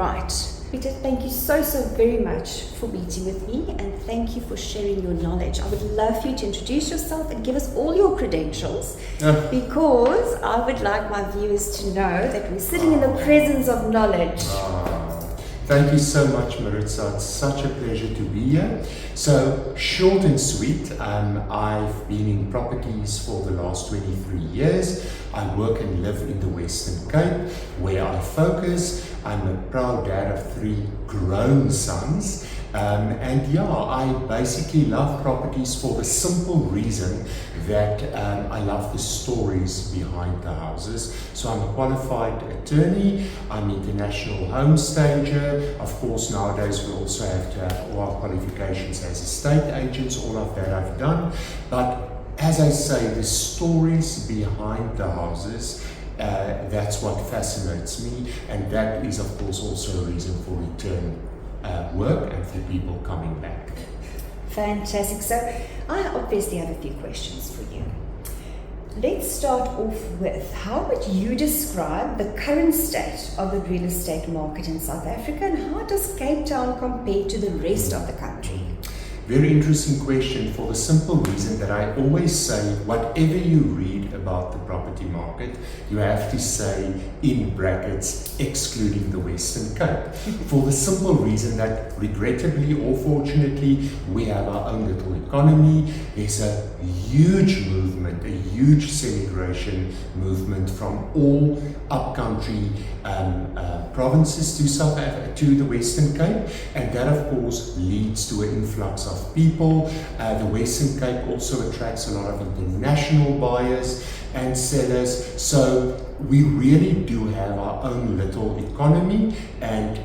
right. Pieter, thank you so very much for meeting with me, and thank you for sharing your knowledge. I would love for you to introduce yourself and give us all your credentials, because I would like my viewers to know that we're sitting in the presence of knowledge. Thank you so much, Maritza. It's such a pleasure to be here. So, short and sweet, I've been in properties for the last 23 years. I work and live in the Western Cape, where I focus. I'm a proud dad of 3 grown sons. I basically love properties for the simple reason that I love the stories behind the houses. So I'm a qualified attorney, I'm international home stager. Of course, nowadays we also have to have all our qualifications as estate agents. All of that I've done. But as I say, the stories behind the houses, that's what fascinates me, and that is of course also a reason for return work and for people coming back. Fantastic. So I obviously have a few questions for you. Let's start off with, how would you describe the current state of the real estate market in South Africa, and how does Cape Town compare to the rest of the country? Very interesting question, for the simple reason that I always say, whatever you read about the property market, you have to say in brackets, excluding the Western Cape. For the simple reason that, regrettably or fortunately, we have our own little economy. There's a huge movement, a huge celebration movement from all upcountry provinces to South Africa, to the Western Cape, and that of course leads to an influx of people. The Western Cape also attracts a lot of international buyers and sellers, so we really do have our own little economy, and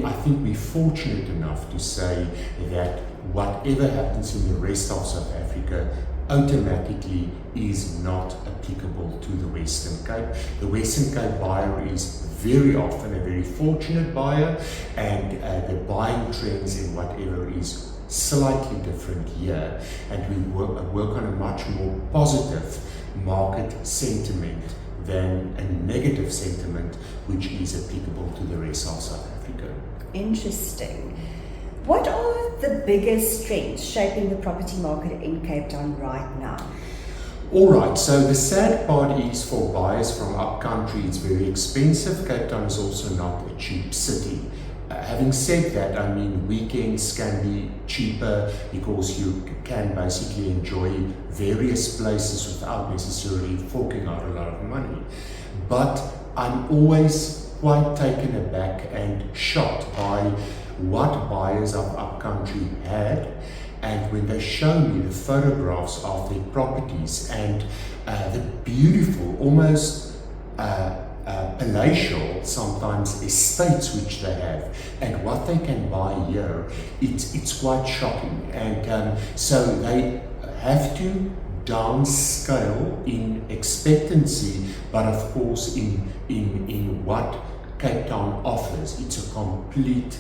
I think we're fortunate enough to say that whatever happens in the rest of South Africa automatically is not applicable to the Western Cape. The Western Cape buyer is very often a very fortunate buyer, and the buying trends in whatever is slightly different here, and we work on a much more positive market sentiment than a negative sentiment which is applicable to the rest of South Africa. Interesting. What are the biggest trends shaping the property market in Cape Town right now? Alright, so the sad part is, for buyers from upcountry, it's very expensive. Cape Town is also not a cheap city. Having said that, I mean, weekends can be cheaper because you can basically enjoy various places without necessarily forking out a lot of money. But I'm always quite taken aback and shocked by what buyers of upcountry had, and when they show me the photographs of their properties and the beautiful, almost palatial, sometimes estates which they have, and what they can buy here, it's quite shocking. And so they have to downscale in expectancy, but of course in what Cape Town offers, it's a complete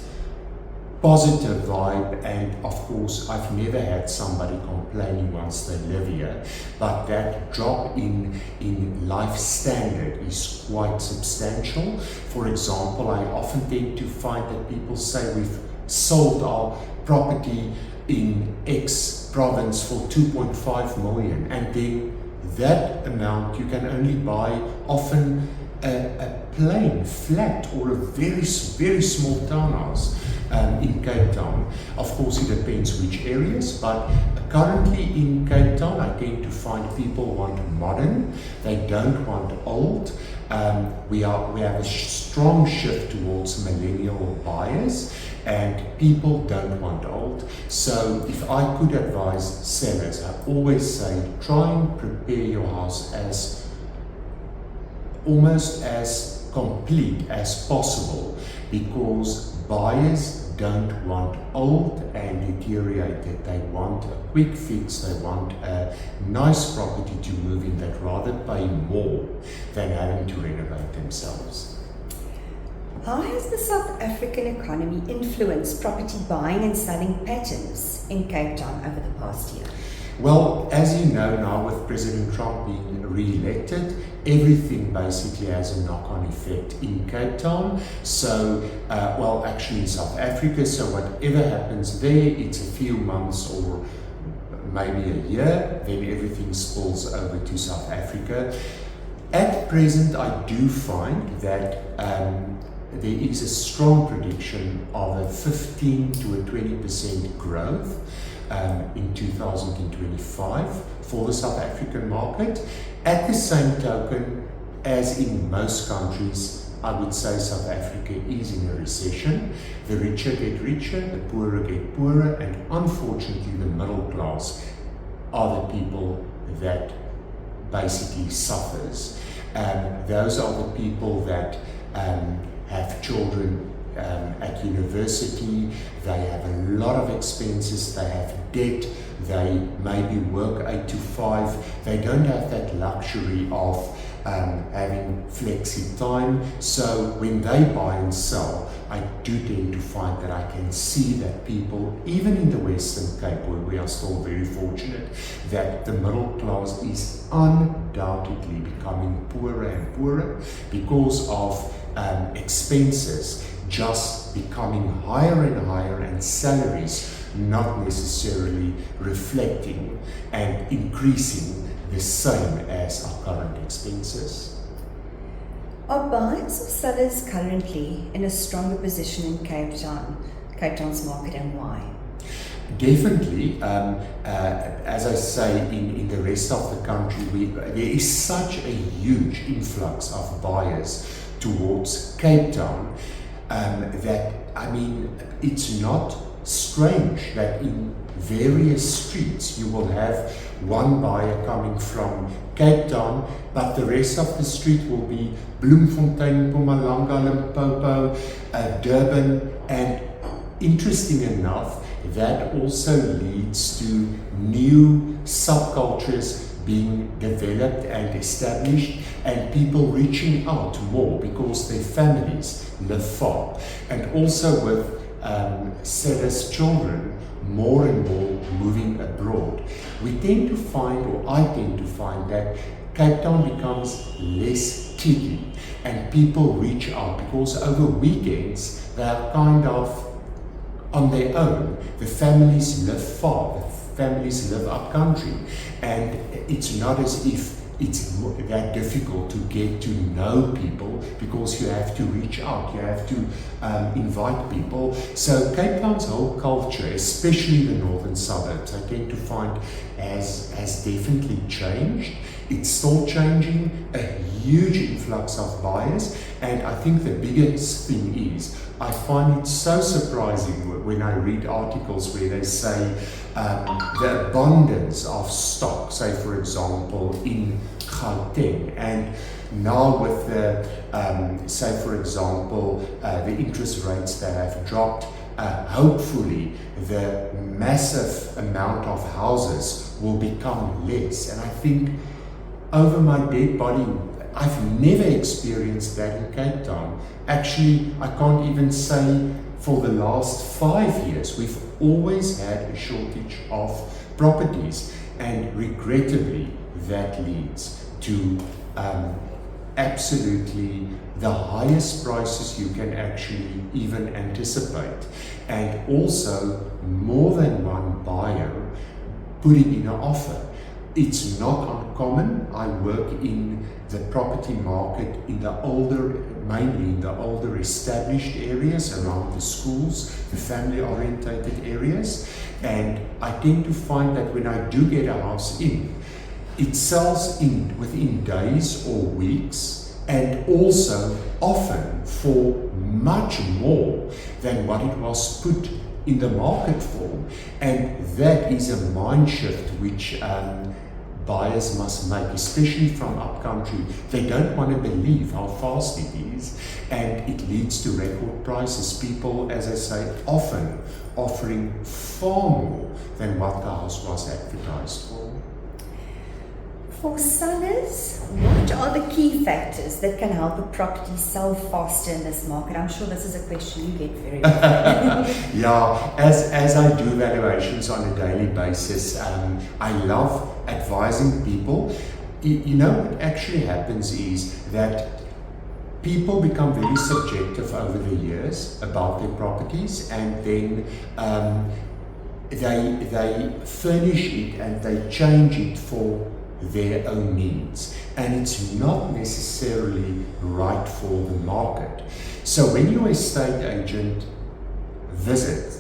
positive vibe. And of course, I've never had somebody complaining once they live here, but that drop in life standard is quite substantial. For example, I often tend to find that people say we've sold our property in X province for 2.5 million, and then that amount you can only buy often a plain flat or a very small townhouse in Cape Town. Of course, it depends which areas, but currently in Cape Town, I tend to find people want modern, they don't want old. We have a strong shift towards millennial buyers, and people don't want old. So if I could advise sellers, I always say try and prepare your house as almost as complete as possible, because buyers don't want old and deteriorated. They want a quick fix, they want a nice property to move in, that rather pay more than having to renovate themselves. How has the South African economy influenced property buying and selling patterns in Cape Town over the past year? Well, as you know now, with President Trump being re-elected, everything basically has a knock-on effect in Cape Town. So, well, actually in South Africa. So whatever happens there, it's a few months or maybe a year, then everything spills over to South Africa. At present, I do find that there is a strong prediction of a 15 to a 20% growth in 2025 for the South African market. At the same token, as in most countries, I would say South Africa is in a recession. The richer get richer, the poorer get poorer, and unfortunately the middle class are the people that basically suffers. Those are the people that have children at university, they have a lot of expenses, they have debt, they maybe work 8 to 5, they don't have that luxury of having flexi time. So when they buy and sell, I do tend to find that I can see that people, even in the Western Cape, where we are still very fortunate, that the middle class is undoubtedly becoming poorer and poorer because of expenses just becoming higher and higher, and salaries not necessarily reflecting and increasing the same as our current expenses. Are buyers or sellers currently in a stronger position in Cape Town's market, and why? Definitely, as I say, in the rest of the country, there is such a huge influx of buyers towards Cape Town that, I mean, it's not strange that in various streets you will have one buyer coming from Cape Town, but the rest of the street will be Bloemfontein, Mpumalanga, Limpopo, Durban, and interesting enough, that also leads to new subcultures being developed and established, and people reaching out more because their families live far. And also with sellers' children more and more moving abroad, we tend to find, or I tend to find, that Cape Town becomes less cliquey and people reach out because over weekends they are kind of on their own. The families live far, the families live up country, and it's not as if it's that difficult to get to know people because you have to reach out, you have to invite people. So Cape Town's whole culture, especially the northern suburbs, I tend to find has definitely changed. It's still changing, a huge influx of buyers, and I think the biggest thing is, I find it so surprising when I read articles where they say the abundance of stock, say for example in Gauteng, and now with the, say for example, the interest rates that have dropped, hopefully the massive amount of houses will become less. And I think over my dead body, I've never experienced that in Cape Town. Actually, I can't even say for the last 5 years. We've always had a shortage of properties, and regrettably that leads to absolutely the highest prices you can actually even anticipate, and also more than one buyer putting in an offer. It's not uncommon. I work in the property market in the older, mainly in the older established areas around the schools, the family orientated areas, and I tend to find that when I do get a house in, it sells in within days or weeks, and also often for much more than what it was put in the market for. And that is a mind shift which buyers must make, especially from upcountry. They don't want to believe how fast it is, and it leads to record prices. People, as I say, often offering far more than what the house was advertised for. For sellers, what are the key factors that can help a property sell faster in this market? I'm sure this is a question you get very often. Yeah, as I do valuations on a daily basis, I love advising people. You know, what actually happens is that people become very subjective over the years about their properties, and then they furnish it and they change it for their own needs, and it's not necessarily right for the market. So when your estate agent visit,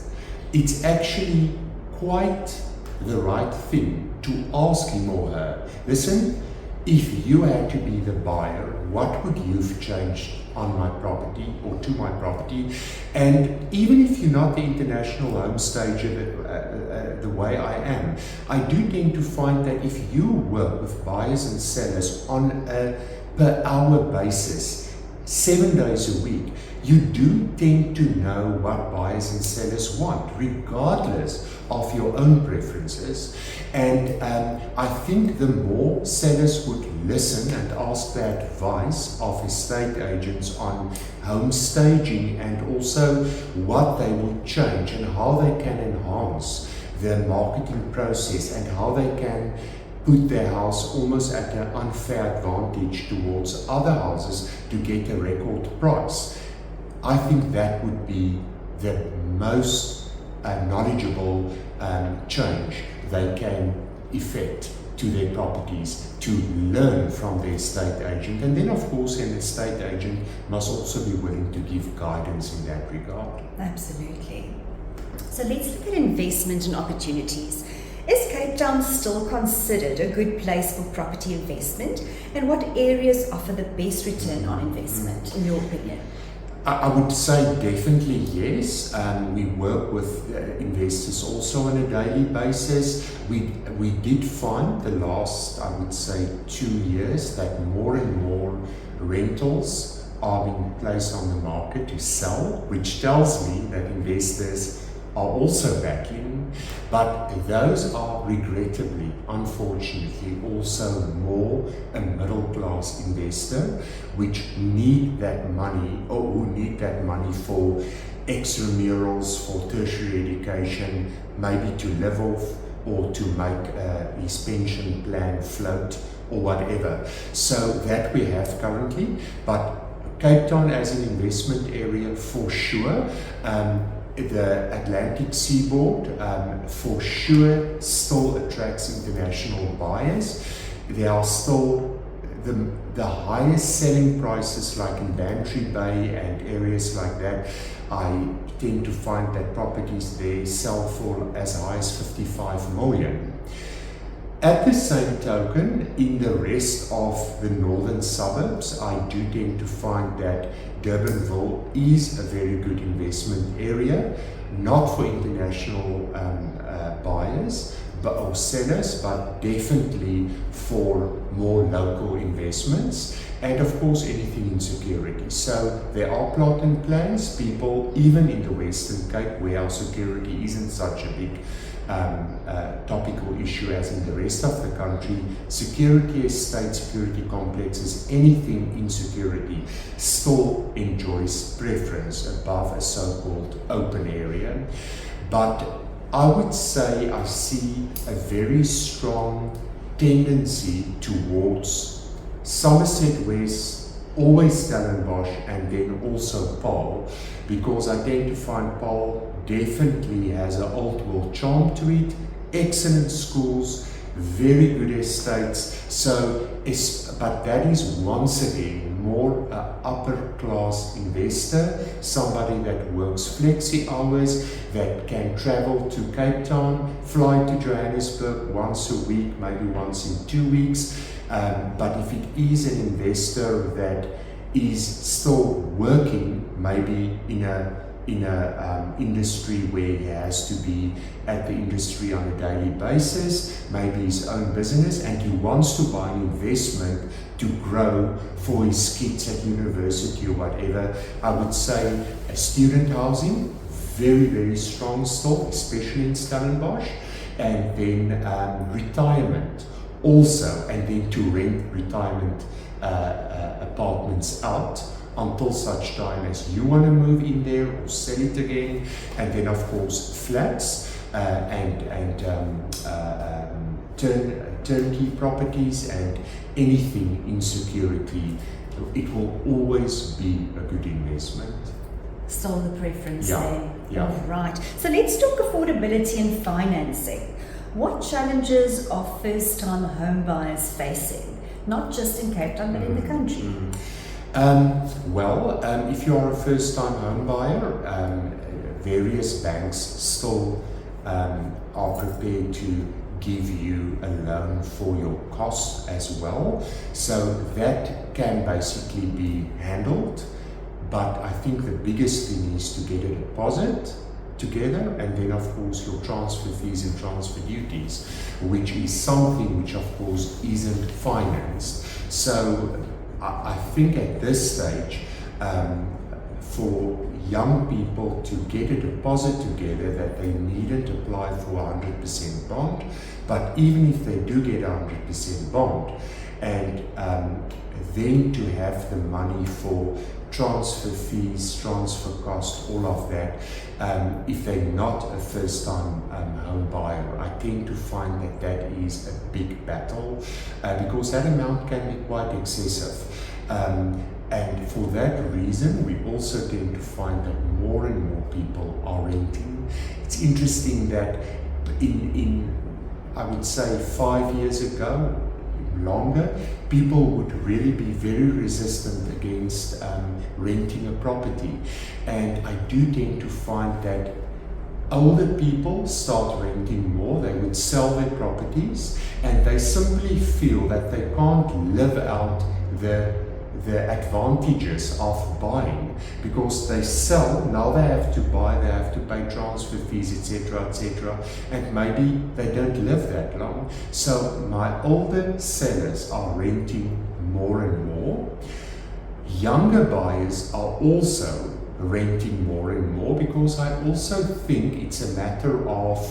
it's actually quite the right thing to ask him or her, listen, if you had to be the buyer, what would you have changed on my property or to my property? And even if you're not the international home stager the way I am, I do tend to find that if you work with buyers and sellers on a per hour basis, 7 days a week, you do tend to know what buyers and sellers want, regardless of your own preferences. And I think the more sellers would listen and ask the advice of estate agents on home staging, and also what they will change and how they can enhance the marketing process, and how they can put their house almost at an unfair advantage towards other houses to get a record price, I think that would be the most knowledgeable change they can effect to their properties, to learn from the estate agent. And then of course an estate agent must also be willing to give guidance in that regard. Absolutely. So let's look at investment and opportunities. Is Cape Town still considered a good place for property investment, and what areas offer the best return on investment in your opinion? I would say definitely yes. We work with investors also on a daily basis. We did find the last, I would say, 2 years that more and more rentals are being placed on the market to sell, which tells me that investors are also backing, but those are regrettably, unfortunately, also more a middle class investor, which need that money, or who need that money for extramurals, for tertiary education, maybe to live off, or to make his pension plan float, or whatever. So that we have currently, but Cape Town as an investment area for sure. The Atlantic seaboard for sure still attracts international buyers. There are still the highest selling prices, like in Bantry Bay and areas like that. I tend to find that properties there sell for as high as 55 million. At the same token, in the rest of the northern suburbs, I do tend to find that Durbanville is a very good investment area, not for international buyers or sellers, but definitely for more local investments, and of course anything in security. So there are plot and plans, people, even in the Western Cape, where our security isn't such a big topical issue as in the rest of the country, security estates, security complexes, anything in security still enjoys preference above a so-called open area. But I would say I see a very strong tendency towards Somerset West, always Stellenbosch, and then also Paarl, because I tend to find Paarl definitely has an old world charm to it, excellent schools, very good estates. So, but that is once again more an upper class investor, somebody that works flexi hours, that can travel to Cape Town, fly to Johannesburg once a week, maybe once in 2 weeks. But if it is an investor that is still working, maybe in a industry where he has to be at the industry on a daily basis, maybe his own business, and he wants to buy an investment to grow for his kids at university or whatever, I would say student housing, very, very strong still, especially in Stellenbosch, and then retirement also, and then to rent retirement apartments out until such time as you want to move in there or sell it again, and then of course flats and turnkey properties and anything in security. It will always be a good investment. Still the preference Yeah, there. yeah. All right. So let's talk affordability and financing. What challenges are first-time home buyers facing, not just in Cape Town but in the country? If you are a first-time home buyer, various banks still are prepared to give you a loan for your costs as well. So that can basically be handled. But I think the biggest thing is to get a deposit together, and then of course your transfer fees and transfer duties, which is something which of course isn't financed. So I think at this stage, for young people to get a deposit together, that they needn't apply for a 100% bond, but even if they do get a 100% bond, and then to have the money for transfer fees, transfer cost, all of that. If they're not a first-time home buyer, I tend to find that that is a big battle because that amount can be quite excessive. And for that reason, we also tend to find that more and more people are renting. It's interesting that in I would say 5 years ago, longer, people would really be very resistant against renting a property. And I do tend to find that older people start renting more. They would sell their properties and they simply feel that they can't live out the advantages of buying because they sell, now they have to buy, they have to pay transfer fees, etc., and maybe they don't live that long. So my older sellers are renting more and more. Younger buyers are also renting more and more because I also think it's a matter of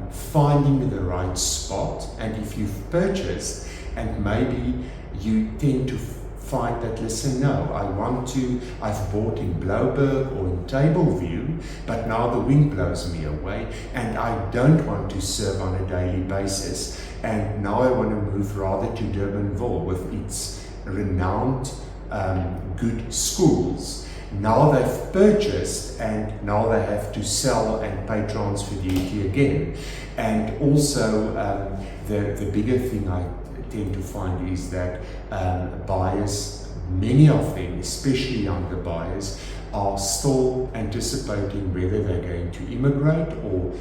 finding the right spot. And if you've purchased and maybe you tend to find that, listen, no, I've bought in Blouberg or in Tableview, but now the wind blows me away and I don't want to serve on a daily basis. And now I want to move rather to Durbanville with its renowned good schools. Now they've purchased and now they have to sell and pay transfer duty again. And also the bigger thing I tend to find is that buyers, many of them, especially younger buyers, are still anticipating whether they're going to immigrate or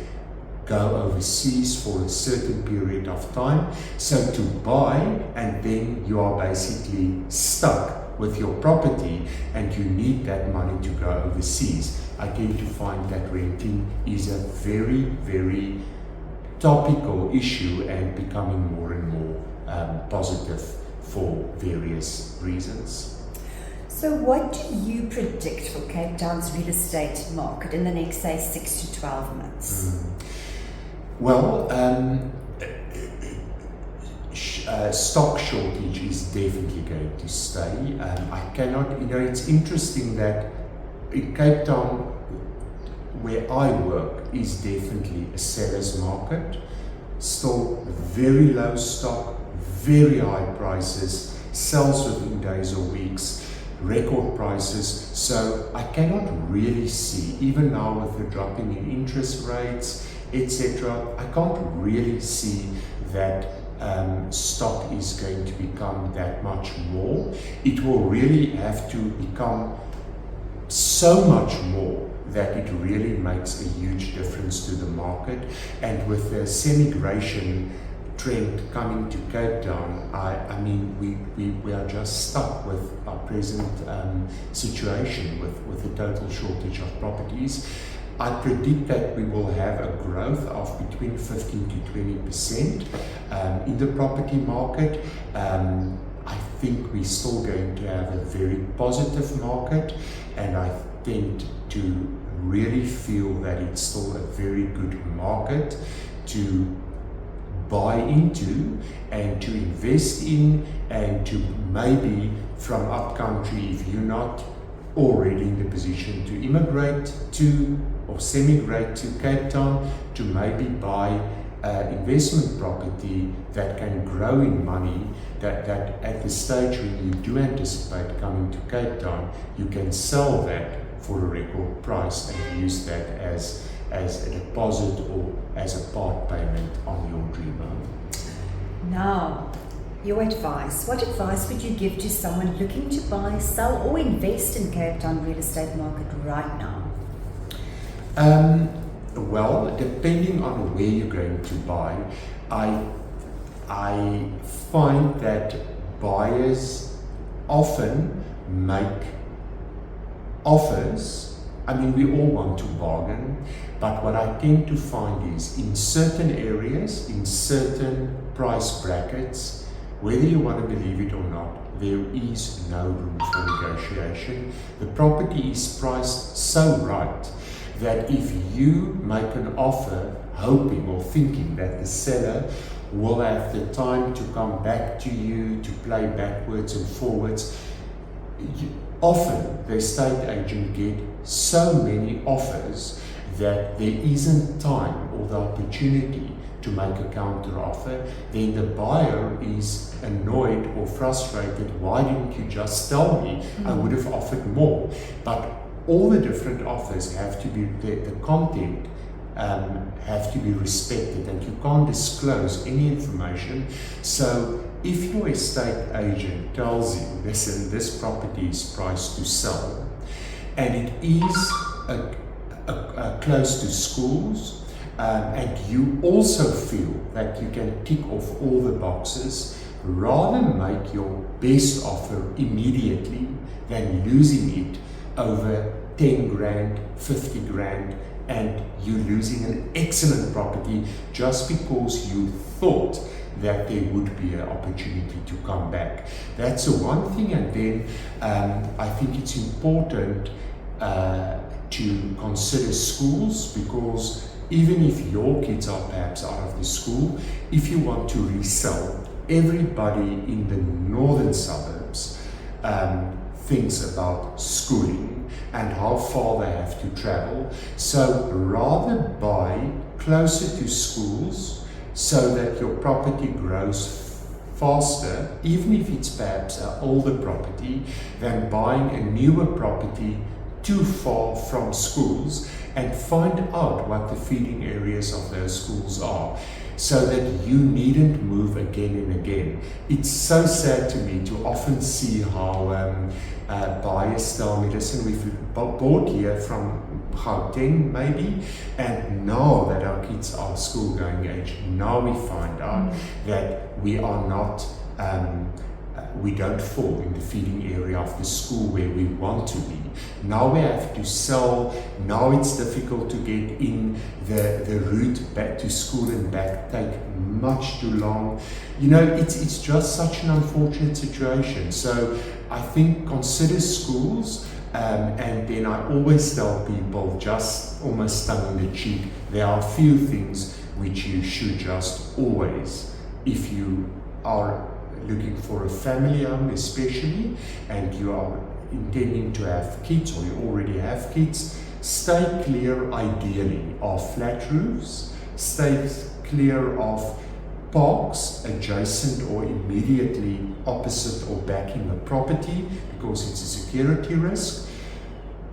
go overseas for a certain period of time. So to buy and then you are basically stuck with your property and you need that money to go overseas. I tend to find that renting is a very, very topical issue and becoming more and more positive for various reasons. So what do you predict for Cape Town's real estate market in the next, say, 6 to 12 months? Well, stock shortage is definitely going to stay. I cannot, it's interesting that in Cape Town, where I work, is definitely a seller's market. Still very low stock, very high prices, sells within days or weeks, record prices. So I cannot really see, even now with the dropping in interest rates, etc., I can't really see that stock is going to become that much more. It will really have to become so much more that it really makes a huge difference to the market. And with the semigration trend coming to Cape Town, I mean, we are just stuck with our present situation with the total shortage of properties. I predict that we will have a growth of between 15 to 20% in the property market. I think we're still going to have a very positive market, and I tend to really feel that it's still a very good market to buy into and to invest in, and to maybe from upcountry, if you're not already in the position to immigrate to or semigrate to Cape Town, to maybe buy investment property that can grow in money, that at the stage when you do anticipate coming to Cape Town, you can sell that for a record price and use that as a deposit or as a part payment on your dream home. Now, your advice. What advice would you give to someone looking to buy, sell, or invest in Cape Town real estate market right now? Well, depending on where you're going to buy, I find that buyers often make offers. I mean, we all want to bargain, but what I tend to find is in certain areas, in certain price brackets, whether you want to believe it or not, there is no room for negotiation. The property is priced so right that if you make an offer hoping or thinking that the seller will have the time to come back to you, to play backwards and forwards, often the estate agent get so many offers that there isn't time or the opportunity to make a counter offer. Then the buyer is annoyed or frustrated. Why didn't you just tell me? I would have offered more. But all the different offers have to be, the content have to be respected, and you can't disclose any information. So if your estate agent tells you, listen, this property is priced to sell, and it is close to schools, and you also feel that you can tick off all the boxes, rather make your best offer immediately than losing it over 10 grand, 50 grand, and you losing an excellent property just because you thought that there would be an opportunity to come back. That's the one thing. And then I think it's important to consider schools, because even if your kids are perhaps out of the school, if you want to resell, everybody in the northern suburbs thinks about schooling and how far they have to travel. So rather buy closer to schools so that your property grows faster, even if it's perhaps an older property, than buying a newer property too far from schools, and find out what the feeding areas of those schools are, so that you needn't move again and again. It's so sad to me to often see how buyers tell me, listen, we've bought here from Gauteng maybe, and now that our kids are school going age, now we find out that we are not we don't fall in the feeding area of the school where we want to be. Now we have to sell. Now it's difficult to get in. The route back to school and back take much too long. You know, it's just such an unfortunate situation. So I think consider schools, and then I always tell people, just almost tongue in the cheek, there are a few things which you should just always, if you are looking for a family home especially, and you are intending to have kids, or you already have kids, stay clear ideally of flat roofs, stay clear of parks adjacent or immediately opposite or backing the property, because it's a security risk.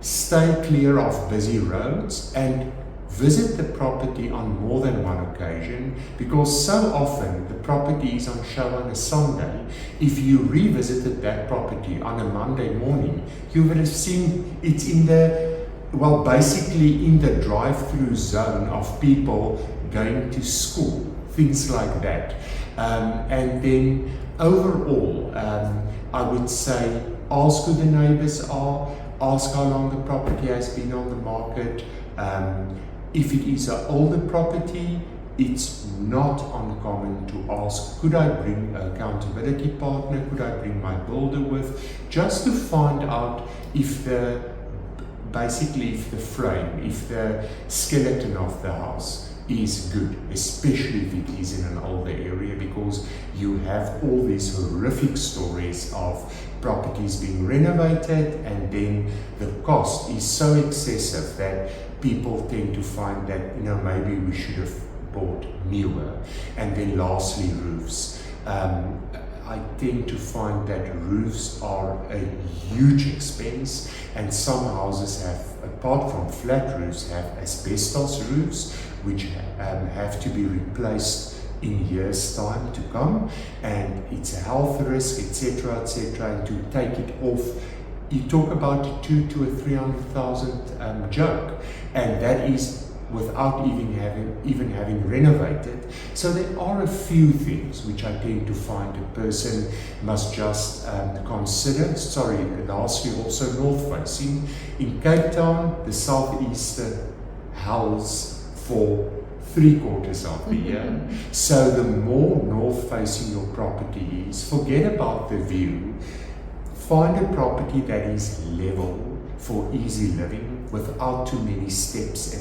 Stay clear of busy roads, and visit the property on more than one occasion, because so often the property is on show on a Sunday. If you revisited that property on a Monday morning, you would have seen it's in the, well, basically in the drive-through zone of people going to school, things like that. And then overall, I would say ask who the neighbors are, ask how long the property has been on the market. If it is an older property, it's not uncommon to ask, could I bring an accountability partner? Could I bring my builder with? Just to find out if the frame, if the skeleton of the house is good, especially if it is in an older area, because you have all these horrific stories of properties being renovated and then the cost is so excessive that people tend to find that, maybe we should have bought newer. And then lastly, roofs. I tend to find that roofs are a huge expense, and some houses have, apart from flat roofs, have asbestos roofs, which have to be replaced in years' time to come, and it's a health risk, etc., etc. And to take it off, you talk about a 200,000 to 300,000 joke, and that is without even having renovated. So there are a few things which I tend to find a person must just consider. Sorry, lastly, also north facing. In Cape Town, the southeaster howls for 3/4 of the year. So the more north facing your property is, forget about the view. Find a property that is level for easy living without too many steps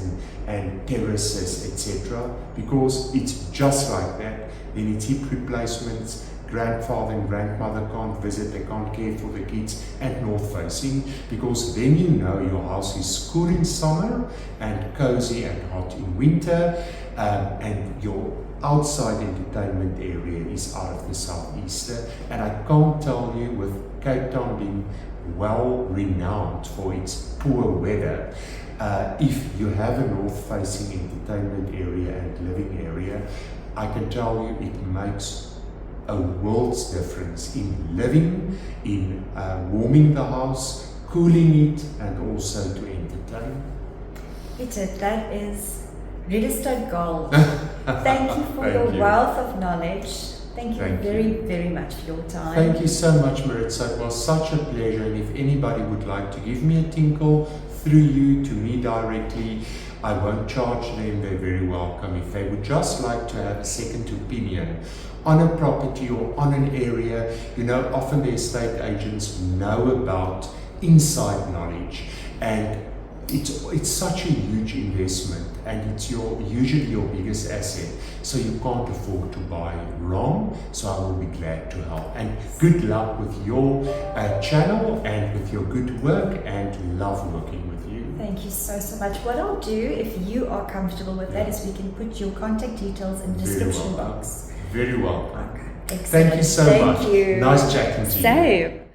and terraces, etc. Because it's just like that. Then it's hip replacements, grandfather and grandmother can't visit, they can't care for the kids, and north facing, because then your house is cool in summer and cozy and hot in winter, and your outside entertainment area is out of the southeaster. And I can't tell you, with Cape Town being well renowned for its poor weather, if you have a north facing entertainment area and living area, I can tell you it makes a world's difference in living, in warming the house, cooling it, and also to entertain. Pieter, that is real estate gold. Thank you for your wealth of knowledge. Thank you very much for your time. Thank you so much, Maritza. It was such a pleasure. And if anybody would like to give me a tinkle through you to me directly, I won't charge them. They're very welcome. If they would just like to have a second opinion on a property or on an area, often the estate agents know about inside knowledge, and it's such a huge investment, and it's usually your biggest asset, so you can't afford to buy wrong. So I will be glad to help, and good luck with your channel and with your good work, and love working with you. Thank you so much. What I'll do, if you are comfortable with that, is we can put your contact details in the description box. Very welcome. Okay, excellent. Thank you so much. Thank you. Nice chatting to you. So